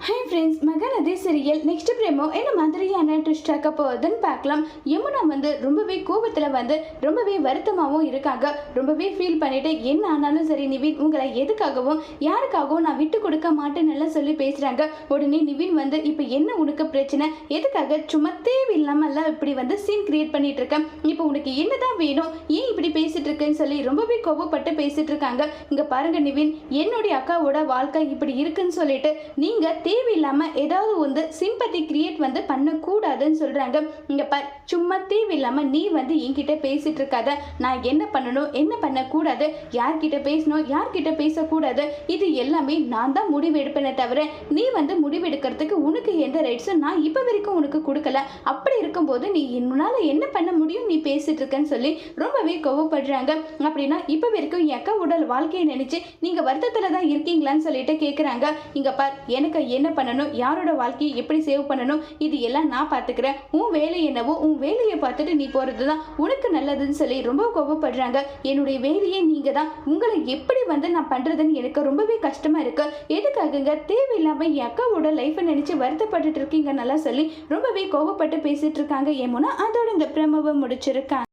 Hi friends, Mahanadi serial next பிரேமோ என்ன மாதிரியான twist ஆக்க போகுதுன்னு பார்க்கலாம். யமுனா ரொம்பவே கோபத்தில் ரொம்பவே வருத்தமாகவும் இருக்காங்க. ரொம்பவே ஃபீல் பண்ணிட்டு என்ன ஆனாலும் சரி நிவின், உங்களை எதுக்காகவும் யாருக்காகவும் நான் விட்டு கொடுக்க மாட்டேன்னு சொல்லி பேசுகிறாங்க. உடனே நிவின் இப்போ என்ன உனக்கு பிரச்சனை, எதுக்காக சும்மா தேவையில்லாமல் இப்படி சீன் கிரியேட் பண்ணிட்டு இருக்கேன், இப்போ உனக்கு என்னதான் வேணும், ஏன் இப்படி பேசிட்டு இருக்கேன்னு சொல்லி ரொம்பவே கோபப்பட்டு பேசிட்டு இருக்காங்க. இங்கே பாருங்க நிவின், என்னுடைய அக்காவோட வாழ்க்கை இப்படி இருக்குன்னு சொல்லிட்டு நீங்கள் தேவையில்லாம ஏதாவது சிம்பத்தி கிரியேட் பண்ணக்கூடாதுன்னு சொல்றாங்க. இங்க பார், சும்மா தேவையில்லாம நீ என்கிட்ட பேசிட்டு இருக்காத. நான் என்ன பண்ணணும் என்ன பண்ணக்கூடாது, யார்கிட்ட பேசணும் யார்கிட்ட பேசக்கூடாது, இது எல்லாமே நான் தான் முடிவு எடுப்பேனே தவிர நீ முடிவெடுக்கிறதுக்கு உனக்கு எந்த ரைட்ஸும் நான் இப்போ வரைக்கும் உனக்கு கொடுக்கல. அப்படி இருக்கும்போது நீ என்னால என்ன பண்ண முடியும், நீ பேசிட்டு இருக்கன்னு சொல்லி ரொம்பவே கோவப்படுறாங்க. அப்படின்னா இப்போ வரைக்கும் என் அக்காவோட வாழ்க்கையை நினைச்சு நீங்க வருத்தத்துல தான் இருக்கீங்களான்னு சொல்லிட்டு கேட்குறாங்க. இங்க பார், எனக்கு என்ன பண்ணணும், யாரோட வாழ்க்கையை எப்படி சேவ் பண்ணணும், இது எல்லாம் நான் பார்த்துக்கிறேன். உன் வேலை என்னவோ உன் வேலையை பார்த்துட்டு நீ போகிறது தான் உனக்கு நல்லதுன்னு சொல்லி ரொம்ப கோபப்படுறாங்க. என்னுடைய வேலையே நீங்கள் தான், உங்களை எப்படி நான் பண்ணுறதுன்னு எனக்கு ரொம்பவே கஷ்டமாக இருக்கு. எதுக்காகங்க தேவையில்லாமல் என் அக்காவோட லைஃப்பை நினச்சி வருத்தப்பட்டுட்டு இருக்கீங்க நல்லா சொல்லி ரொம்பவே கோபப்பட்டு பேசிட்டு இருக்காங்க யமுனா. அதோட இந்த பிரமவை முடிச்சிருக்காங்க.